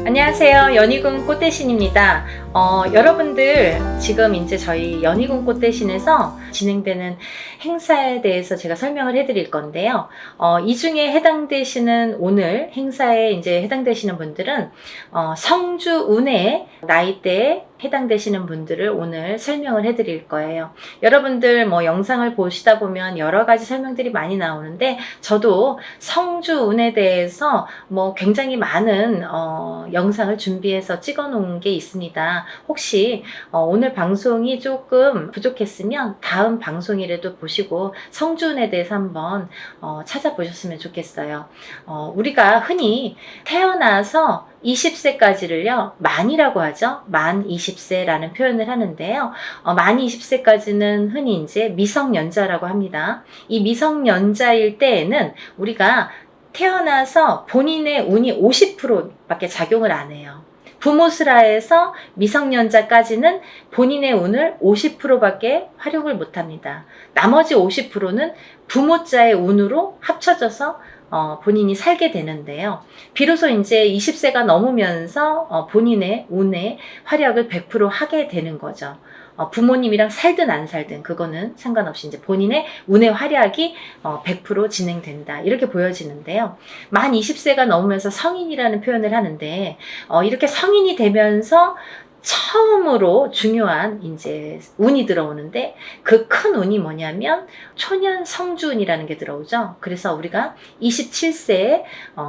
안녕하세요. 연희군 꽃대신입니다. 여러분들 지금 이제 저희 연희군 꽃대신에서 진행되는 행사에 대해서 제가 설명을 해드릴 건데요. 이 중에 해당되시는 오늘 행사에 이제 해당되시는 분들은 성주 운해 나이대에 해당되시는 분들을 오늘 설명을 해드릴 거예요. 여러분들 뭐 영상을 보시다 보면 여러 가지 설명들이 많이 나오는데 저도 성주 운에 대해서 뭐 굉장히 많은 영상을 준비해서 찍어 놓은 게 있습니다. 혹시 오늘 방송이 조금 부족했으면 다음 방송이라도 보시고 성주운에 대해서 한번 찾아보셨으면 좋겠어요. 우리가 흔히 태어나서 20세까지를요, 만이라고 하죠. 만 20세라는 표현을 하는데요. 만 20세까지는 흔히 이제 미성년자라고 합니다. 이 미성년자일 때에는 우리가 태어나서 본인의 운이 50%밖에 작용을 안 해요. 부모스라에서 미성년자까지는 본인의 운을 50%밖에 활용을 못 합니다. 나머지 50%는 부모자의 운으로 합쳐져서 본인이 살게 되는데요. 비로소 이제 20세가 넘으면서 본인의 운의 활약을 100% 하게 되는 거죠. 부모님이랑 살든 안 살든 그거는 상관없이 이제 본인의 운의 활약이 100% 진행된다. 이렇게 보여지는데요. 만 20세가 넘으면서 성인이라는 표현을 하는데 이렇게 성인이 되면서 처음으로 중요한 이제 운이 들어오는데 그 큰 운이 뭐냐면 초년 성주운이라는 게 들어오죠. 그래서 우리가 27세에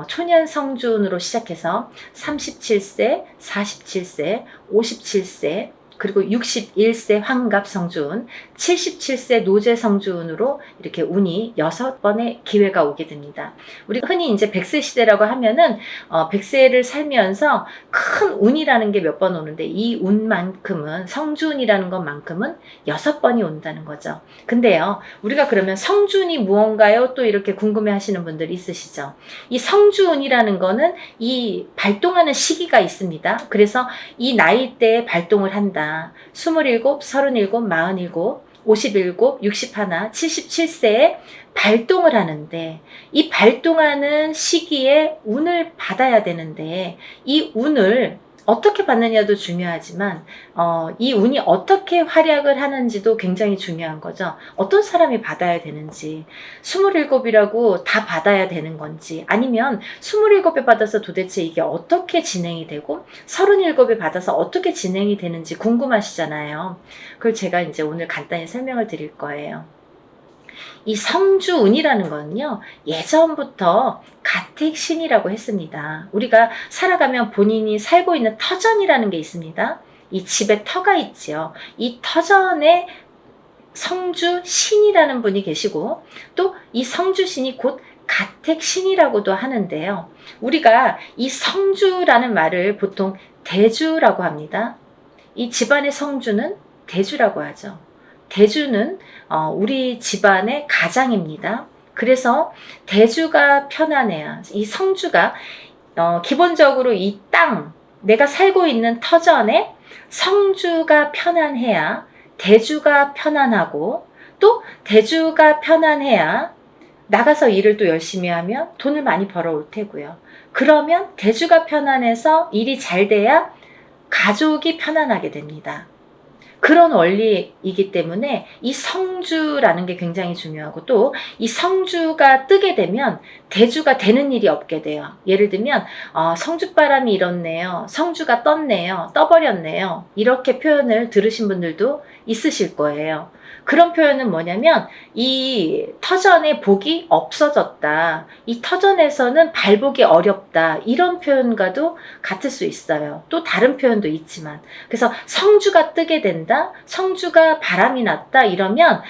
초년 성주운으로 시작해서 37세, 47세, 57세 그리고 61세 환갑 성주운, 77세 노제 성주운으로 이렇게 운이 6번의 기회가 오게 됩니다. 우리가 흔히 이제 100세 시대라고 하면은 100세를 살면서 큰 운이라는 게 몇 번 오는데 이 운만큼은 성주운이라는 것만큼은 6번이 온다는 거죠. 근데요, 우리가 그러면 성주운이 무언가요? 또 이렇게 궁금해 하시는 분들 있으시죠? 이 성주운이라는 거는 이 발동하는 시기가 있습니다. 그래서 이 나이대에 발동을 한다. 27, 37, 47, 57, 61, 77세에 발동을 하는데 이 발동하는 시기에 운을 받아야 되는데 이 운을 어떻게 받느냐도 중요하지만 이 운이 어떻게 활약을 하는지도 굉장히 중요한 거죠. 어떤 사람이 받아야 되는지 27이라고 다 받아야 되는 건지 아니면 27에 받아서 도대체 이게 어떻게 진행이 되고 37에 받아서 어떻게 진행이 되는지 궁금하시잖아요. 그걸 제가 이제 오늘 간단히 설명을 드릴 거예요. 이 성주운이라는 거는요, 예전부터 가택신이라고 했습니다. 우리가 살아가면 본인이 살고 있는 터전이라는 게 있습니다. 이 집에 터가 있지요. 이 터전에 성주신이라는 분이 계시고 또 이 성주신이 곧 가택신이라고도 하는데요. 우리가 이 성주라는 말을 보통 대주라고 합니다. 이 집안의 성주는 대주라고 하죠. 대주는 우리 집안의 가장입니다. 그래서 대주가 편안해야 이 성주가 기본적으로 이 땅, 내가 살고 있는 터전에 성주가 편안해야 대주가 편안하고 또 대주가 편안해야 나가서 일을 또 열심히 하면 돈을 많이 벌어올 테고요. 그러면 대주가 편안해서 일이 잘 돼야 가족이 편안하게 됩니다. 그런 원리이기 때문에 이 성주라는 게 굉장히 중요하고 또 이 성주가 뜨게 되면 대주가 되는 일이 없게 돼요. 예를 들면 성주바람이 일었네요. 성주가 떴네요. 떠버렸네요. 이렇게 표현을 들으신 분들도 있으실 거예요. 그런 표현은 뭐냐면 이 터전에 복이 없어졌다. 이 터전에서는 발복이 어렵다. 이런 표현과도 같을 수 있어요. 또 다른 표현도 있지만 그래서 성주가 뜨게 된다. 성주가 바람이 났다. 이러면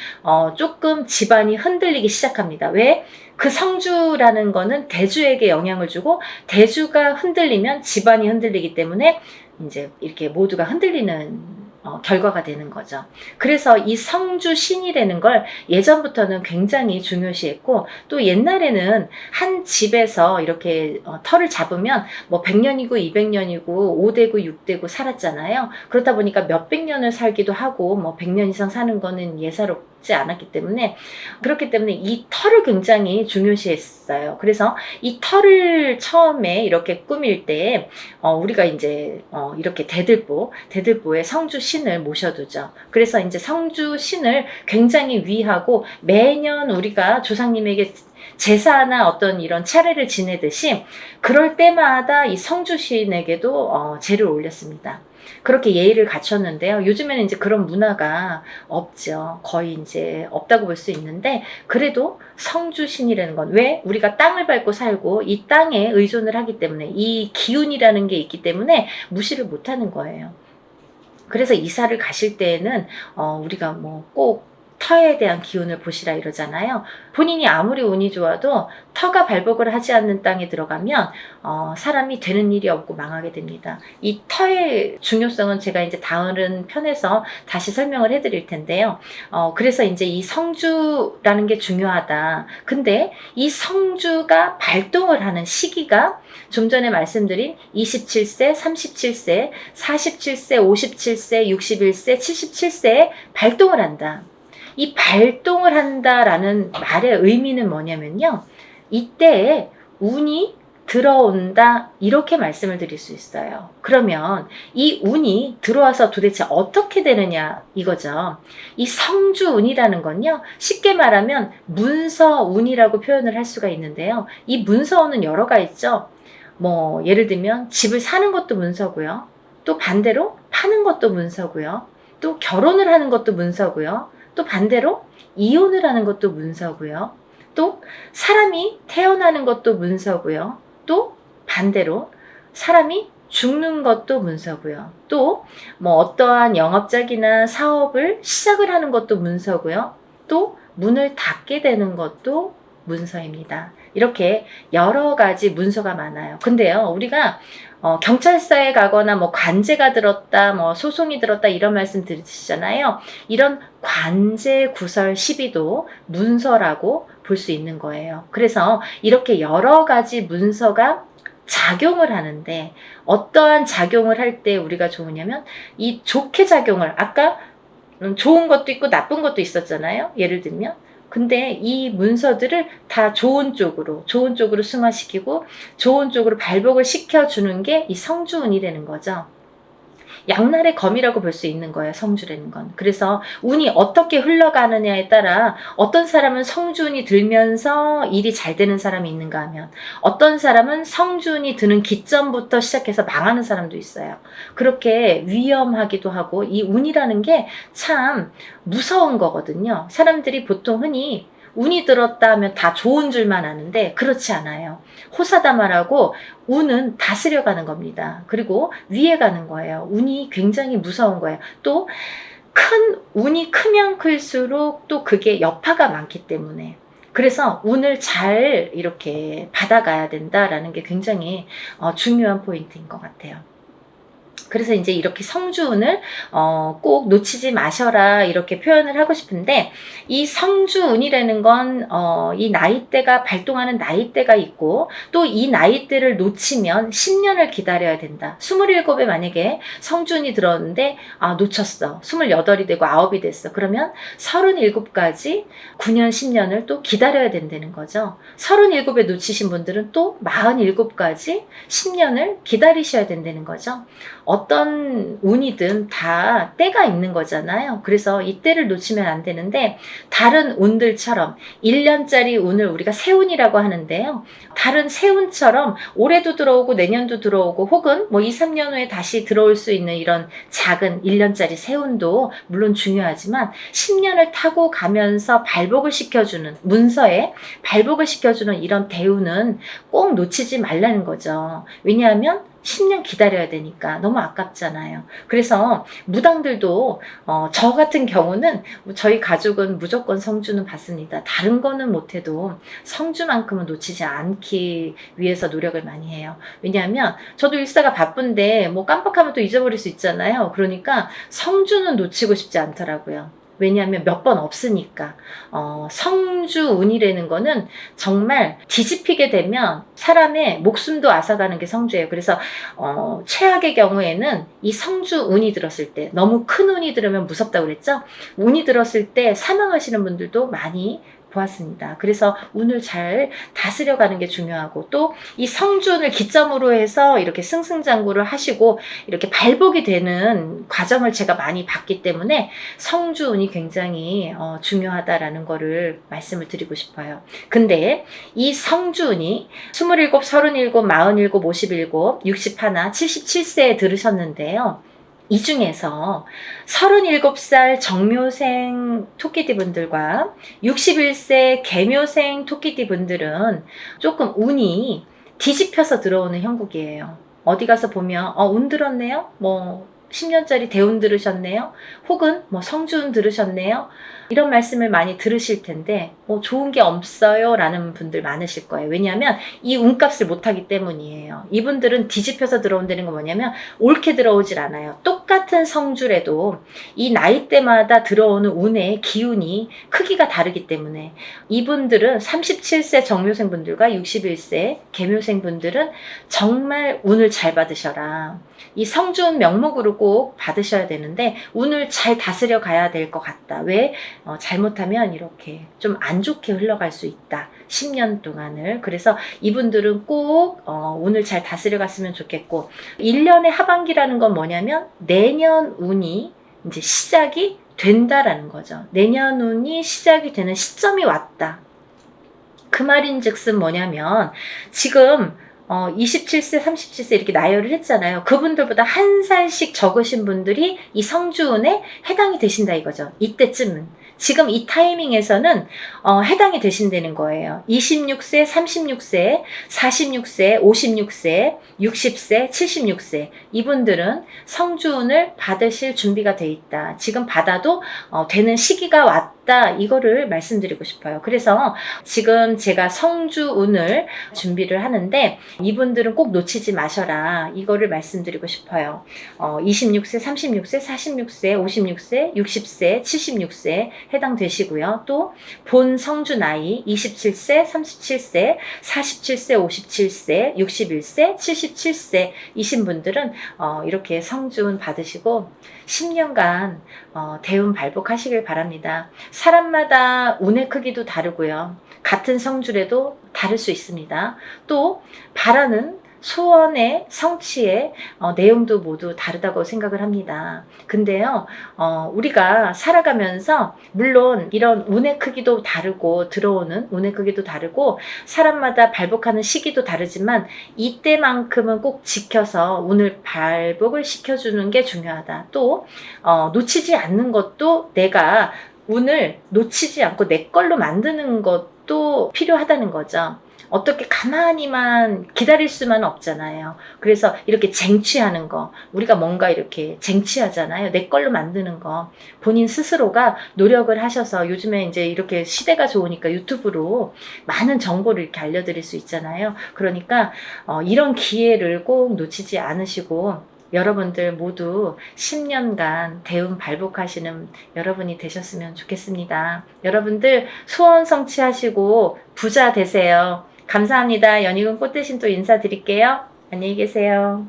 조금 집안이 흔들리기 시작합니다. 왜? 그 성주라는 거는 대주에게 영향을 주고 대주가 흔들리면 집안이 흔들리기 때문에 이제 이렇게 모두가 흔들리는 결과가 되는 거죠. 그래서 이 성주신이라는 걸 예전부터는 굉장히 중요시했고 또 옛날에는 한 집에서 이렇게 터를 잡으면 뭐 100년이고 200년이고 5대고 6대고 살았잖아요. 그렇다 보니까 몇백 년을 살기도 하고 뭐 100년 이상 사는 거는 예사롭지 해보지 않았기 때문에, 그렇기 때문에 이 털을 굉장히 중요시했어요. 그래서 이 털을 처음에 이렇게 꾸밀 때 우리가 이제 이렇게 대들보에 성주 신을 모셔두죠. 그래서 이제 성주 신을 굉장히 위하고 매년 우리가 조상님에게 제사나 어떤 이런 차례를 지내듯이 그럴 때마다 이 성주신에게도 제를 올렸습니다. 그렇게 예의를 갖췄는데요. 요즘에는 이제 그런 문화가 없죠. 거의 이제 없다고 볼 수 있는데, 그래도 성주신이라는 건, 왜? 우리가 땅을 밟고 살고 이 땅에 의존을 하기 때문에, 이 기운이라는 게 있기 때문에 무시를 못 하는 거예요. 그래서 이사를 가실 때에는 우리가 뭐 꼭 터에 대한 기운을 보시라 이러잖아요. 본인이 아무리 운이 좋아도 터가 발복을 하지 않는 땅에 들어가면 사람이 되는 일이 없고 망하게 됩니다. 이 터의 중요성은 제가 이제 다른 편에서 다시 설명을 해드릴 텐데요. 그래서 이제 이 성주라는 게 중요하다. 근데 이 성주가 발동을 하는 시기가 좀 전에 말씀드린 27세, 37세, 47세, 57세, 61세, 77세에 발동을 한다. 이 발동을 한다라는 말의 의미는 뭐냐면요. 이때에 운이 들어온다, 이렇게 말씀을 드릴 수 있어요. 그러면 이 운이 들어와서 도대체 어떻게 되느냐 이거죠. 이 성주운이라는 건요, 쉽게 말하면 문서운이라고 표현을 할 수가 있는데요. 이 문서운은 여러가 있죠. 뭐 예를 들면 집을 사는 것도 문서고요. 또 반대로 파는 것도 문서고요. 또 결혼을 하는 것도 문서고요. 또 반대로 이혼을 하는 것도 문서고요. 또 사람이 태어나는 것도 문서고요. 또 반대로 사람이 죽는 것도 문서고요. 또 뭐 어떠한 영업작이나 사업을 시작을 하는 것도 문서고요. 또 문을 닫게 되는 것도 문서입니다. 이렇게 여러 가지 문서가 많아요. 근데요, 우리가 경찰서에 가거나 뭐 관제가 들었다, 뭐 소송이 들었다 이런 말씀 들으시잖아요. 이런 관제 구설 시비도 문서라고 볼 수 있는 거예요. 그래서 이렇게 여러 가지 문서가 작용을 하는데, 어떠한 작용을 할 때 우리가 좋으냐면, 이 좋게 작용을, 아까 좋은 것도 있고 나쁜 것도 있었잖아요. 예를 들면, 근데 이 문서들을 다 좋은 쪽으로 승화시키고 좋은 쪽으로 발복을 시켜주는 게 이 성주운이라는 거죠. 양날의 검이라고 볼 수 있는 거예요, 성주라는 건. 그래서 운이 어떻게 흘러가느냐에 따라 어떤 사람은 성주운이 들면서 일이 잘 되는 사람이 있는가 하면, 어떤 사람은 성주운이 드는 기점부터 시작해서 망하는 사람도 있어요. 그렇게 위험하기도 하고, 이 운이라는 게 참 무서운 거거든요. 사람들이 보통 흔히 운이 들었다 하면 다 좋은 줄만 아는데 그렇지 않아요. 호사다마라고 운은 다스려가는 겁니다. 그리고 위에 가는 거예요. 운이 굉장히 무서운 거예요. 또 운이 크면 클수록 또 그게 여파가 많기 때문에, 그래서 운을 잘 이렇게 받아가야 된다라는 게 굉장히 중요한 포인트인 것 같아요. 그래서 이제 이렇게 성주운을 꼭 놓치지 마셔라 이렇게 표현을 하고 싶은데, 이 성주운이라는 건 이 나이대가 발동하는 나이대가 있고, 또 이 나이대를 놓치면 10년을 기다려야 된다. 27에 만약에 성주운이 들었는데 놓쳤어. 28이 되고 9이 됐어. 그러면 37까지 9년 10년을 또 기다려야 된다는 거죠. 37에 놓치신 분들은 또 47까지 10년을 기다리셔야 된다는 거죠. 어떤 운이든 다 때가 있는 거잖아요. 그래서 이 때를 놓치면 안 되는데, 다른 운들처럼 1년짜리 운을 우리가 세운이라고 하는데요. 다른 세운처럼 올해도 들어오고 내년도 들어오고 혹은 뭐 2, 3년 후에 다시 들어올 수 있는 이런 작은 1년짜리 세운도 물론 중요하지만, 10년을 타고 가면서 발복을 시켜주는, 문서에 발복을 시켜주는 이런 대운은 꼭 놓치지 말라는 거죠. 왜냐하면 10년 기다려야 되니까 너무 아깝잖아요. 그래서 무당들도 저 같은 경우는, 저희 가족은 무조건 성주는 받습니다. 다른 거는 못해도 성주만큼은 놓치지 않기 위해서 노력을 많이 해요. 왜냐하면 저도 일사가 바쁜데 뭐 깜빡하면 또 잊어버릴 수 있잖아요. 그러니까 성주는 놓치고 싶지 않더라고요. 왜냐하면 몇 번 없으니까. 성주운이라는 거는 정말 뒤집히게 되면 사람의 목숨도 앗아가는 게 성주예요. 그래서 최악의 경우에는 이 성주운이 들었을 때, 너무 큰 운이 들으면 무섭다고 그랬죠? 운이 들었을 때 사망하시는 분들도 많이 보았습니다. 그래서 운을 잘 다스려가는 게 중요하고, 또 이 성주운을 기점으로 해서 이렇게 승승장구를 하시고 이렇게 발복이 되는 과정을 제가 많이 봤기 때문에 성주운이 굉장히 중요하다라는 거를 말씀을 드리고 싶어요. 근데 이 성주운이 27, 37, 47, 57, 61, 77세에 들으셨는데요. 이 중에서 37살 정묘생 토끼띠 분들과 61세 개묘생 토끼띠 분들은 조금 운이 뒤집혀서 들어오는 형국이에요. 어디 가서 보면 운 들었네요? 뭐 10년짜리 대운 들으셨네요? 혹은 뭐 성주운 들으셨네요? 이런 말씀을 많이 들으실 텐데 좋은 게 없어요 라는 분들 많으실 거예요. 왜냐하면 이 운값을 못하기 때문이에요. 이분들은 뒤집혀서 들어온다는 건 뭐냐면 옳게 들어오질 않아요. 똑같은 성주래도 이 나이대마다 들어오는 운의 기운이 크기가 다르기 때문에 이분들은 37세 정묘생 분들과 61세 개묘생 분들은 정말 운을 잘 받으셔라. 이 성주운 명목으로 꼭 받으셔야 되는데 운을 잘 다스려 가야 될 것 같다. 왜? 잘못하면 이렇게 좀 안 좋게 흘러갈 수 있다. 10년 동안을. 그래서 이분들은 꼭 운을 잘 다스려 갔으면 좋겠고, 1년의 하반기라는 건 뭐냐면 내년 운이 이제 시작이 된다라는 거죠. 내년 운이 시작이 되는 시점이 왔다. 그 말인즉슨 뭐냐면 지금 27세, 37세 이렇게 나열을 했잖아요. 그분들보다 한 살씩 적으신 분들이 이 성주운에 해당이 되신다 이거죠. 이때쯤은. 지금 이 타이밍에서는 해당이 되신다는 거예요. 26세, 36세, 46세, 56세, 60세, 76세 이분들은 성주운을 받으실 준비가 돼 있다. 지금 받아도 되는 시기가 왔다. 이거를 말씀드리고 싶어요. 그래서 지금 제가 성주운을 준비를 하는데 이분들은 꼭 놓치지 마셔라. 이거를 말씀드리고 싶어요. 26세, 36세, 46세, 56세, 60세, 76세 해당되시고요. 또 본 성주 나이 27세, 37세, 47세, 57세, 61세, 77세 이신 분들은 이렇게 성주운 받으시고 10년간 대운 발복하시길 바랍니다. 사람마다 운의 크기도 다르고요. 같은 성주래도 다를 수 있습니다. 또 바라는 소원의 성취의 내용도 모두 다르다고 생각을 합니다. 근데요, 우리가 살아가면서 물론 이런 운의 크기도 다르고 들어오는 운의 크기도 다르고 사람마다 발복하는 시기도 다르지만 이때만큼은 꼭 지켜서 운을 발복을 시켜주는 게 중요하다. 또 놓치지 않는 것도 내가 운을 놓치지 않고 내 걸로 만드는 것도 필요하다는 거죠. 어떻게 가만히만 기다릴 수만 없잖아요. 그래서 이렇게 쟁취하는 거, 우리가 뭔가 이렇게 쟁취하잖아요. 내 걸로 만드는 거. 본인 스스로가 노력을 하셔서 요즘에 이제 이렇게 시대가 좋으니까 유튜브로 많은 정보를 이렇게 알려드릴 수 있잖아요. 그러니까 이런 기회를 꼭 놓치지 않으시고 여러분들 모두 10년간 대운 발복하시는 여러분이 되셨으면 좋겠습니다. 여러분들 소원 성취하시고 부자 되세요. 감사합니다. 연희군 꽃대신 또 인사드릴게요. 안녕히 계세요.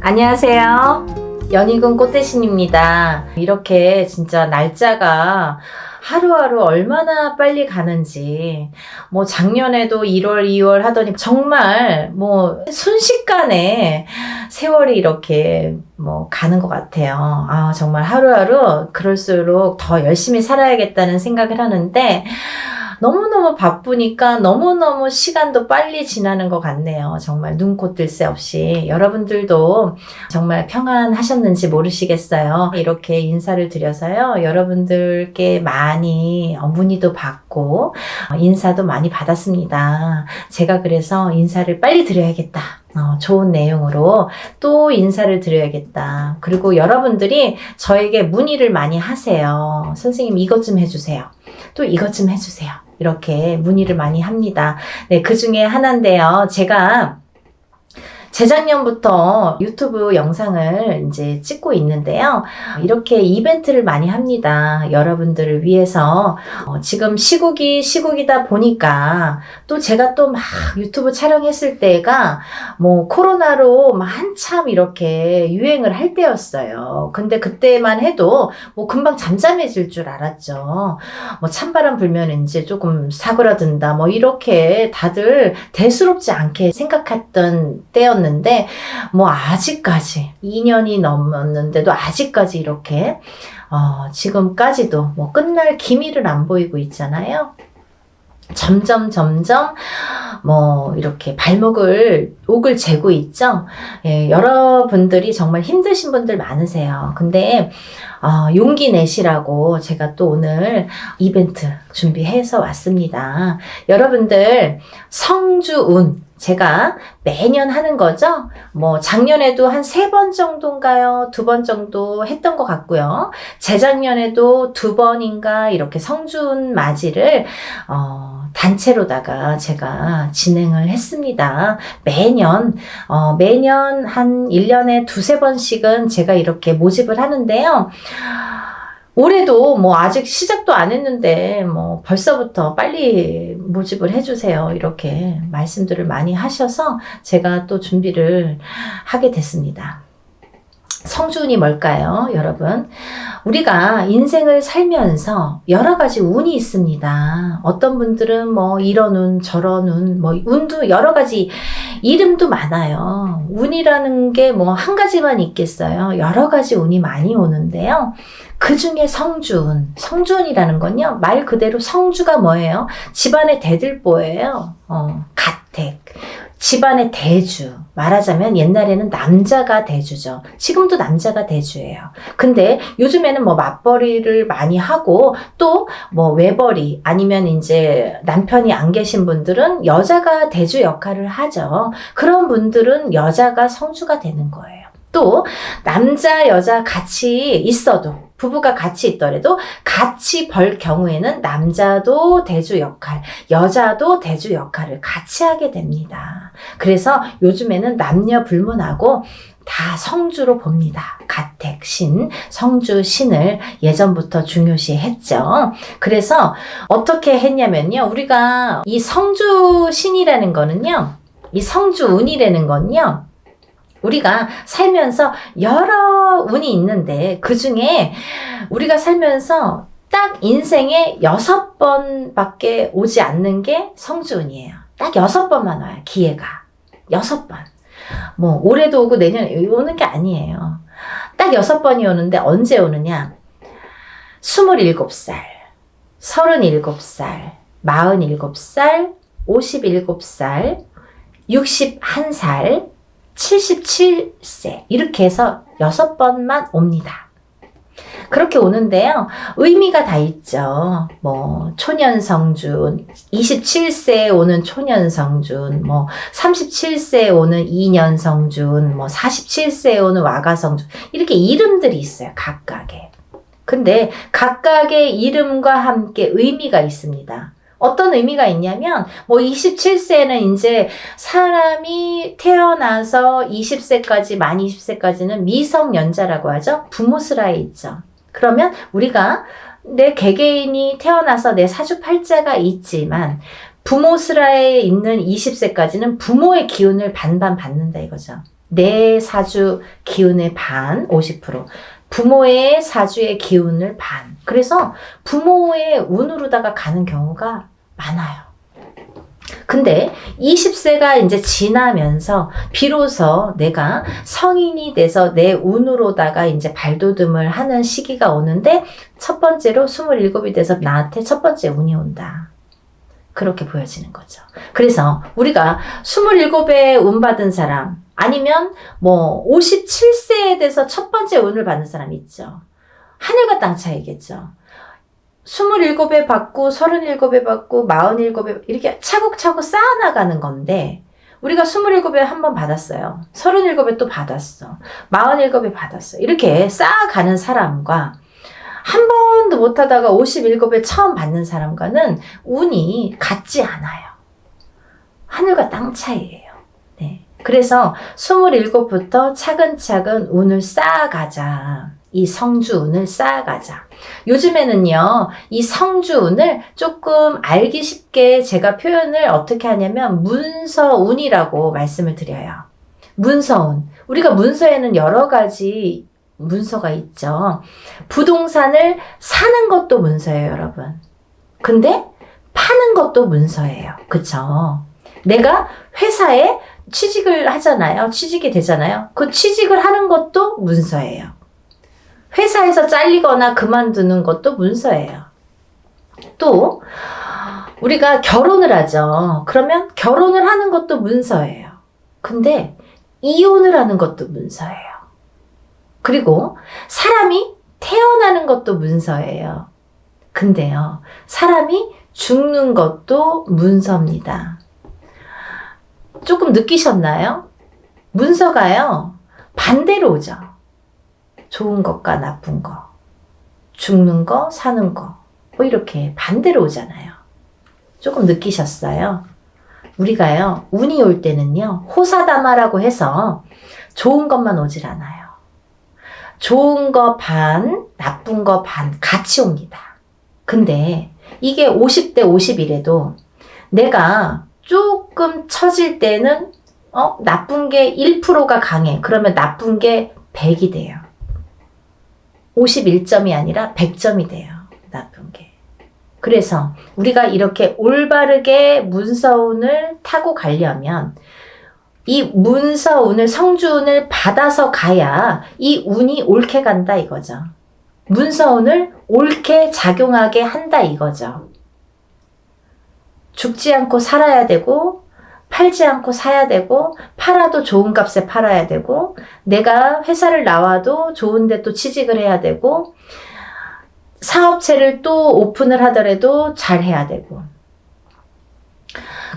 안녕하세요. 연희군 꽃대신입니다. 이렇게 진짜 날짜가 하루하루 얼마나 빨리 가는지 뭐 작년에도 1월, 2월 하더니 정말 뭐 순식간에 세월이 이렇게 뭐 가는 것 같아요. 정말 하루하루 그럴수록 더 열심히 살아야겠다는 생각을 하는데 너무너무 바쁘니까 너무너무 시간도 빨리 지나는 것 같네요. 정말 눈코 뜰 새 없이. 여러분들도 정말 평안하셨는지 모르시겠어요. 이렇게 인사를 드려서요. 여러분들께 많이 문의도 받고 인사도 많이 받았습니다. 제가 그래서 인사를 빨리 드려야겠다. 좋은 내용으로 또 인사를 드려야겠다. 그리고 여러분들이 저에게 문의를 많이 하세요. 선생님 이것 좀 해주세요. 또 이것 좀 해주세요. 이렇게 문의를 많이 합니다. 네, 그 중에 하나인데요. 제가 재작년부터 유튜브 영상을 이제 찍고 있는데요. 이렇게 이벤트를 많이 합니다. 여러분들을 위해서. 지금 시국이다 보니까 또 제가 또 막 유튜브 촬영했을 때가 뭐 코로나로 막 한참 이렇게 유행을 할 때였어요. 근데 그때만 해도 뭐 금방 잠잠해질 줄 알았죠. 뭐 찬바람 불면 이제 조금 사그라든다. 뭐 이렇게 다들 대수롭지 않게 생각했던 때였는데 뭐 아직까지 2년이 넘었는데도 아직까지 이렇게 지금까지도 뭐 끝날 기미를 안 보이고 있잖아요. 점점 뭐 이렇게 옥을 재고 있죠. 예, 여러분들이 정말 힘드신 분들 많으세요. 근데 용기 내시라고 제가 또 오늘 이벤트 준비해서 왔습니다. 여러분들 성주운 제가 매년 하는 거죠. 뭐 작년에도 한 3번 정도인가요? 2번 정도 했던 것 같고요. 재작년에도 2번인가 이렇게 성주운 맞이를 단체로다가 제가 진행을 했습니다. 매년 한 1년에 2-3번씩은 제가 이렇게 모집을 하는데요. 올해도 뭐 아직 시작도 안 했는데 뭐 벌써부터 빨리 모집을 해주세요. 이렇게 말씀들을 많이 하셔서 제가 또 준비를 하게 됐습니다. 성주운이 뭘까요, 여러분? 우리가 인생을 살면서 여러 가지 운이 있습니다. 어떤 분들은 뭐 이런 운, 저런 운, 뭐 운도 여러 가지 이름도 많아요. 운이라는 게 뭐 한 가지만 있겠어요. 여러 가지 운이 많이 오는데요. 그 중에 성주운이라는 건요, 말 그대로 성주가 뭐예요? 집안의 대들보예요. 가택. 집안의 대주. 말하자면 옛날에는 남자가 대주죠. 지금도 남자가 대주예요. 근데 요즘에는 뭐 맞벌이를 많이 하고 또 뭐 외벌이 아니면 이제 남편이 안 계신 분들은 여자가 대주 역할을 하죠. 그런 분들은 여자가 성주가 되는 거예요. 또 남자 여자 같이 있어도 부부가 같이 있더라도 같이 벌 경우에는 남자도 대주 역할, 여자도 대주 역할을 같이 하게 됩니다. 그래서 요즘에는 남녀 불문하고 다 성주로 봅니다. 가택, 신, 성주, 신을 예전부터 중요시 했죠. 그래서 어떻게 했냐면요. 우리가 이 성주 신이라는 거는요. 이 성주 운이라는 건요. 우리가 살면서 여러 운이 있는데 그 중에 우리가 살면서 딱 인생에 6번밖에 오지 않는 게 성주운이에요. 딱 6번만 와요. 기회가. 6번. 뭐 올해도 오고 내년에 오는 게 아니에요. 딱 6번이 오는데 언제 오느냐? 27살, 37살, 47살, 57살, 61살, 77세 이렇게 해서 6번만 옵니다. 그렇게 오는데요. 의미가 다 있죠. 뭐 초년성준, 27세에 오는 초년성준, 뭐 37세에 오는 이년성준, 뭐 47세에 오는 와가성준 이렇게 이름들이 있어요. 각각의. 근데 각각의 이름과 함께 의미가 있습니다. 어떤 의미가 있냐면 뭐 27세는 이제 사람이 태어나서 20세까지 만 20세까지는 미성년자라고 하죠. 부모스라에 있죠. 그러면 우리가 내 개개인이 태어나서 내 사주팔자가 있지만 부모스라에 있는 20세까지는 부모의 기운을 반반 받는다 이거죠. 내 사주 기운의 반 50%. 부모의 사주의 기운을 반. 그래서 부모의 운으로다가 가는 경우가 많아요. 근데 20세가 이제 지나면서 비로소 내가 성인이 돼서 내 운으로다가 이제 발돋움을 하는 시기가 오는데 첫 번째로 27이 돼서 나한테 첫 번째 운이 온다. 그렇게 보여지는 거죠. 그래서 우리가 27에 운 받은 사람 아니면 뭐 57세에 돼서 첫 번째 운을 받는 사람 있죠. 하늘과 땅 차이겠죠. 27에 받고 37에 받고 47에 이렇게 차곡차곡 쌓아나가는 건데 우리가 27에 한 번 받았어요. 37에 또 받았어. 47에 받았어. 이렇게 쌓아가는 사람과 한 번도 못하다가 57에 처음 받는 사람과는 운이 같지 않아요. 하늘과 땅 차이예요. 네. 그래서 27부터 차근차근 운을 쌓아가자. 이 성주운을 쌓아가자. 요즘에는요, 이 성주운을 조금 알기 쉽게 제가 표현을 어떻게 하냐면 문서운이라고 말씀을 드려요. 문서운. 우리가 문서에는 여러 가지 문서가 있죠. 부동산을 사는 것도 문서예요, 여러분. 근데 파는 것도 문서예요. 그쵸? 내가 회사에 취직을 하잖아요. 취직이 되잖아요. 그 취직을 하는 것도 문서예요. 회사에서 잘리거나 그만두는 것도 문서예요. 또 우리가 결혼을 하죠. 그러면 결혼을 하는 것도 문서예요. 근데 이혼을 하는 것도 문서예요. 그리고 사람이 태어나는 것도 문서예요. 근데요, 사람이 죽는 것도 문서입니다. 조금 느끼셨나요? 문서가요, 반대로 오죠. 좋은 것과 나쁜 거, 죽는 거, 사는 거, 뭐 이렇게 반대로 오잖아요. 조금 느끼셨어요? 우리가요, 운이 올 때는요, 호사다마라고 해서 좋은 것만 오질 않아요. 좋은 거 반, 나쁜 거 반 같이 옵니다. 근데 이게 50대 50이래도 내가 조금 처질 때는 나쁜 게 1%가 강해. 그러면 나쁜 게 100이 돼요. 51점이 아니라 100점이 돼요. 나쁜 게. 그래서 우리가 이렇게 올바르게 문서운을 타고 가려면 이 문서운을, 성주운을 받아서 가야 이 운이 옳게 간다 이거죠. 문서운을 옳게 작용하게 한다 이거죠. 죽지 않고 살아야 되고, 팔지 않고 사야 되고, 팔아도 좋은 값에 팔아야 되고, 내가 회사를 나와도 좋은 데 또 취직을 해야 되고, 사업체를 또 오픈을 하더라도 잘 해야 되고.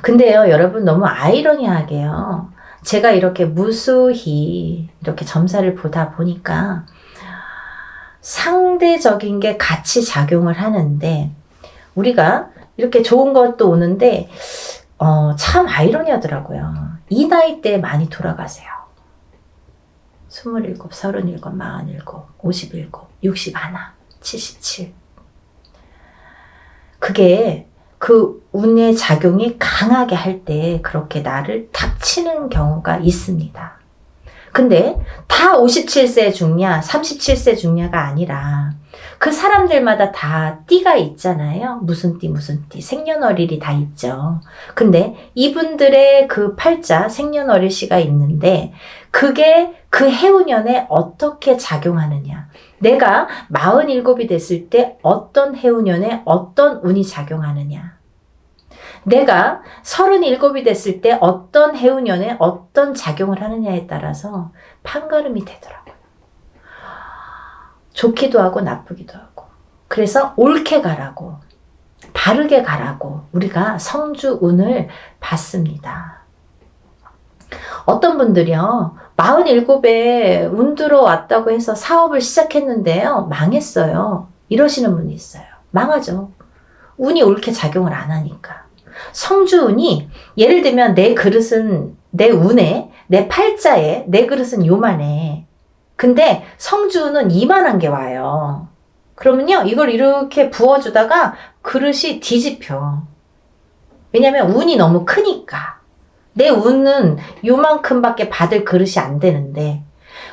근데요, 여러분 너무 아이러니하게요. 제가 이렇게 무수히 이렇게 점사를 보다 보니까 상대적인 게 같이 작용을 하는데, 우리가 이렇게 좋은 것도 오는데 참 아이러니하더라고요. 이 나이 때 많이 돌아가세요. 27, 37, 47, 57, 61, 77. 그게 그 운의 작용이 강하게 할 때 그렇게 나를 탁 치는 경우가 있습니다. 근데 다 57세 죽냐, 37세 죽냐가 아니라 그 사람들마다 다 띠가 있잖아요. 무슨 띠, 무슨 띠, 생년월일이 다 있죠. 근데 이분들의 그 팔자, 생년월일시가 있는데 그게 그 해운년에 어떻게 작용하느냐. 내가 47이 됐을 때 어떤 해운년에 어떤 운이 작용하느냐. 내가 37이 됐을 때 어떤 해운년에 어떤 작용을 하느냐에 따라서 판가름이 되더라고요. 좋기도 하고 나쁘기도 하고. 그래서 옳게 가라고, 바르게 가라고 우리가 성주운을 받습니다. 어떤 분들이요, 47에 운 들어왔다고 해서 사업을 시작했는데요, 망했어요. 이러시는 분이 있어요. 망하죠. 운이 옳게 작용을 안 하니까. 성주운이, 예를 들면 내 그릇은, 내 운에, 내 팔자에 내 그릇은 요만해. 근데 성주운은 이만한 게 와요. 그러면요, 이걸 이렇게 부어주다가 그릇이 뒤집혀. 왜냐면 운이 너무 크니까. 내 운은 요만큼밖에 받을 그릇이 안 되는데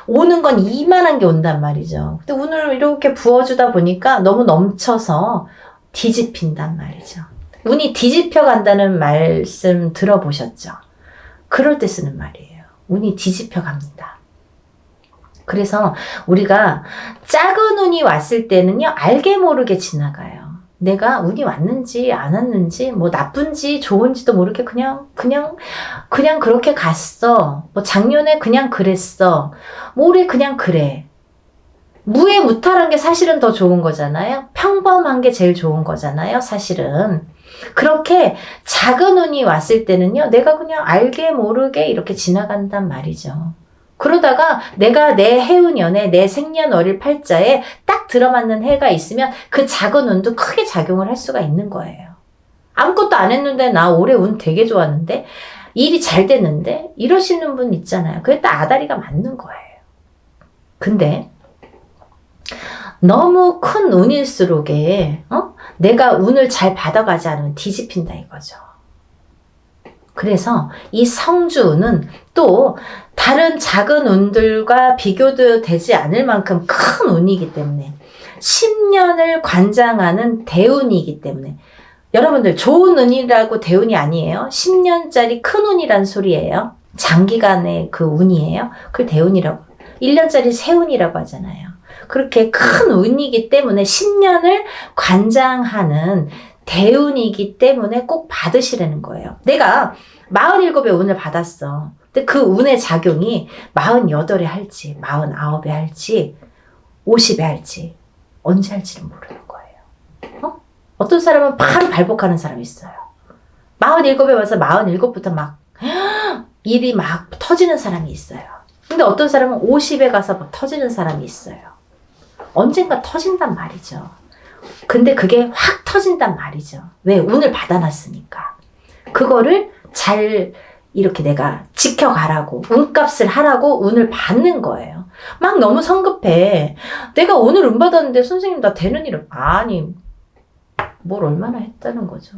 오는 건 이만한 게 온단 말이죠. 근데 운을 이렇게 부어주다 보니까 너무 넘쳐서 뒤집힌단 말이죠. 운이 뒤집혀 간다는 말씀 들어보셨죠? 그럴 때 쓰는 말이에요. 운이 뒤집혀 갑니다. 그래서 우리가 작은 운이 왔을 때는요, 알게 모르게 지나가요. 내가 운이 왔는지 안 왔는지, 뭐 나쁜지 좋은지도 모르게 그냥 그렇게 갔어. 뭐 작년에 그냥 그랬어. 뭐 올해 그냥 그래. 무해무탈한 게 사실은 더 좋은 거잖아요. 평범한 게 제일 좋은 거잖아요, 사실은. 그렇게 작은 운이 왔을 때는요, 내가 그냥 알게 모르게 이렇게 지나간단 말이죠. 그러다가 내가 내 해운년에 내 생년월일 팔자에 딱 들어맞는 해가 있으면 그 작은 운도 크게 작용을 할 수가 있는 거예요. 아무것도 안 했는데 나 올해 운 되게 좋았는데 일이 잘 됐는데 이러시는 분 있잖아요. 그게 딱 아다리가 맞는 거예요. 근데 너무 큰 운일수록에 내가 운을 잘 받아가지 않으면 뒤집힌다 이거죠. 그래서 이 성주운은 또 다른 작은 운들과 비교도 되지 않을 만큼 큰 운이기 때문에 10년을 관장하는 대운이기 때문에 여러분들 좋은 운이라고 대운이 아니에요. 10년짜리 큰 운이란 소리예요. 장기간의 그 운이에요. 그걸 대운이라고 1년짜리 새 운이라고 하잖아요. 그렇게 큰 운이기 때문에 10년을 관장하는 대운이기 때문에 꼭 받으시라는 거예요. 내가 47의 운을 받았어. 근데 그 운의 작용이 48에 할지 49에 할지 50에 할지 언제 할지는 모르는 거예요. 어떤 사람은 바로 발복하는 사람이 있어요. 47에 와서 47부터 막 일이 막 터지는 사람이 있어요. 근데 어떤 사람은 50에 가서 막 터지는 사람이 있어요. 언젠가 터진단 말이죠. 근데 그게 확 터진단 말이죠. 왜? 운을 받아놨으니까. 그거를 잘 이렇게 내가 지켜가라고, 운값을 하라고 운을 받는 거예요. 막 너무 성급해. 내가 오늘 운 받았는데 선생님 나 되는 일을 아니 뭘 얼마나 했다는 거죠.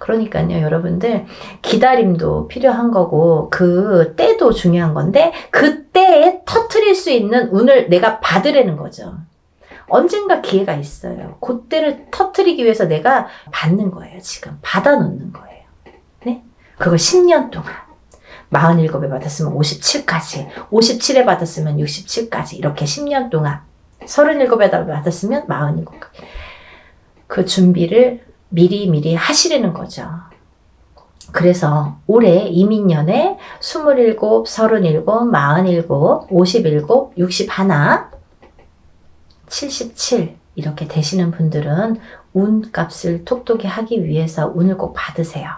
그러니까요, 여러분들 기다림도 필요한 거고 그 때도 중요한 건데 그 때에 터트릴 수 있는 운을 내가 받으라는 거죠. 언젠가 기회가 있어요. 그때를 터트리기 위해서 내가 받는 거예요. 지금 받아놓는 거예요. 네? 그걸 10년 동안 47에 받았으면 57까지 57에 받았으면 67까지 이렇게 10년 동안 37에 받았으면 47까지 그 준비를 미리 하시려는 거죠. 그래서 올해 이민년에 27, 37, 47, 57, 61, 77 이렇게 되시는 분들은 운값을 톡톡히 하기 위해서 운을 꼭 받으세요.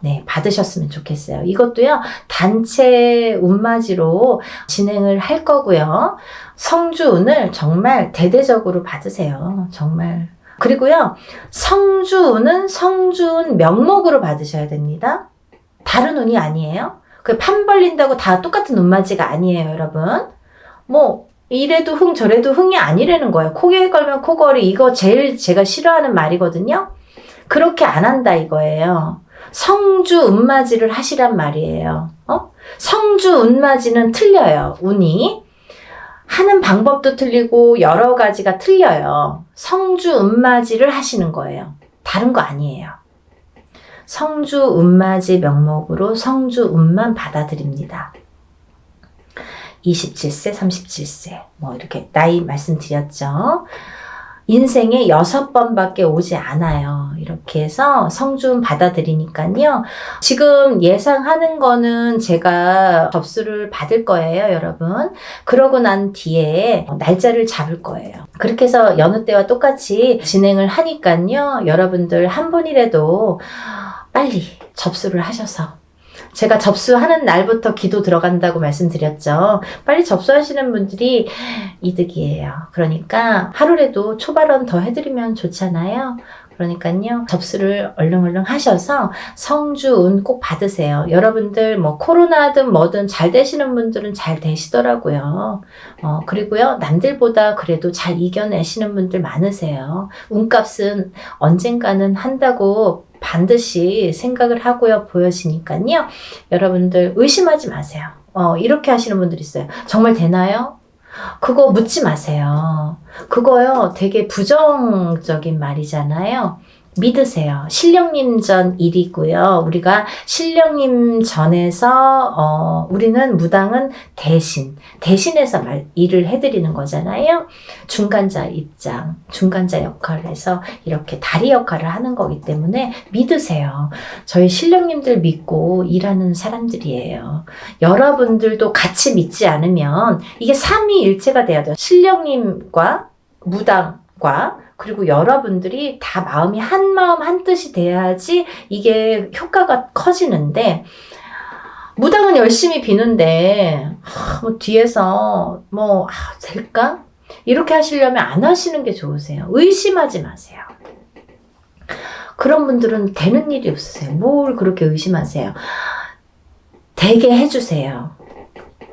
네, 받으셨으면 좋겠어요. 이것도요, 단체 운맞이로 진행을 할 거고요. 성주운을 정말 대대적으로 받으세요. 정말. 그리고요, 성주운은 성주운 명목으로 받으셔야 됩니다. 다른 운이 아니에요. 그 판 벌린다고 다 똑같은 운맞이가 아니에요, 여러분. 뭐, 이래도 흥 저래도 흥이 아니라는 거예요. 코에 걸면 코걸이 이거 제일 제가 싫어하는 말이거든요. 그렇게 안 한다 이거예요. 성주 운맞이를 하시란 말이에요. 성주 운맞이는 틀려요. 운이. 하는 방법도 틀리고 여러 가지가 틀려요. 성주 운맞이를 하시는 거예요. 다른 거 아니에요. 성주 운맞이 명목으로 성주 운만 받아들입니다. 27세, 37세 뭐 이렇게 나이 말씀드렸죠. 인생에 6번밖에 오지 않아요. 이렇게 해서 성주운 받아들이니까요. 지금 예상하는 거는 제가 접수를 받을 거예요, 여러분. 그러고 난 뒤에 날짜를 잡을 거예요. 그렇게 해서 여느 때와 똑같이 진행을 하니까요. 여러분들 한 분이라도 빨리 접수를 하셔서 제가 접수하는 날부터 기도 들어간다고 말씀드렸죠. 빨리 접수하시는 분들이 이득이에요. 그러니까 하루라도 초발언 더 해드리면 좋잖아요. 그러니까요. 접수를 얼른 하셔서 성주운 꼭 받으세요. 여러분들 뭐 코로나든 뭐든 잘 되시는 분들은 잘 되시더라고요. 그리고요. 남들보다 그래도 잘 이겨내시는 분들 많으세요. 운값은 언젠가는 한다고 반드시 생각을 하고요. 보여지니까요. 여러분들 의심하지 마세요. 이렇게 하시는 분들 있어요. 정말 되나요? 그거 묻지 마세요. 그거요. 되게 부정적인 말이잖아요. 믿으세요. 신령님 전 일이고요. 우리가 신령님 전에서 우리는 무당은 대신해서 일을 해드리는 거잖아요. 중간자 입장, 중간자 역할을 해서 이렇게 다리 역할을 하는 거기 때문에 믿으세요. 저희 신령님들 믿고 일하는 사람들이에요. 여러분들도 같이 믿지 않으면 이게 삼위일체가 돼야 돼요. 신령님과 무당과 그리고 여러분들이 다 마음이 한 마음 한 뜻이 돼야지 이게 효과가 커지는데 무당은 열심히 비는데 뭐 뒤에서 될까? 이렇게 하시려면 안 하시는 게 좋으세요. 의심하지 마세요. 그런 분들은 되는 일이 없으세요. 뭘 그렇게 의심하세요. 되게 해주세요.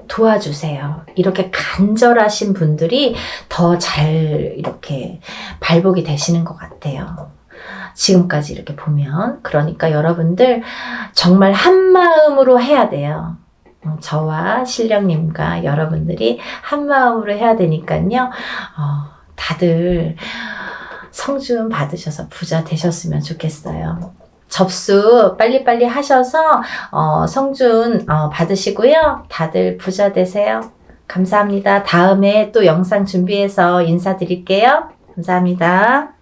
도와주세요. 이렇게 간절하신 분들이 더 잘 이렇게 발복이 되시는 것 같아요. 지금까지 이렇게 보면. 그러니까 여러분들 정말 한마음으로 해야 돼요. 저와 신령님과 여러분들이 한마음으로 해야 되니까요. 다들 성준 받으셔서 부자 되셨으면 좋겠어요. 접수 빨리빨리 하셔서 성준 받으시고요. 다들 부자 되세요. 감사합니다. 다음에 또 영상 준비해서 인사드릴게요. 감사합니다.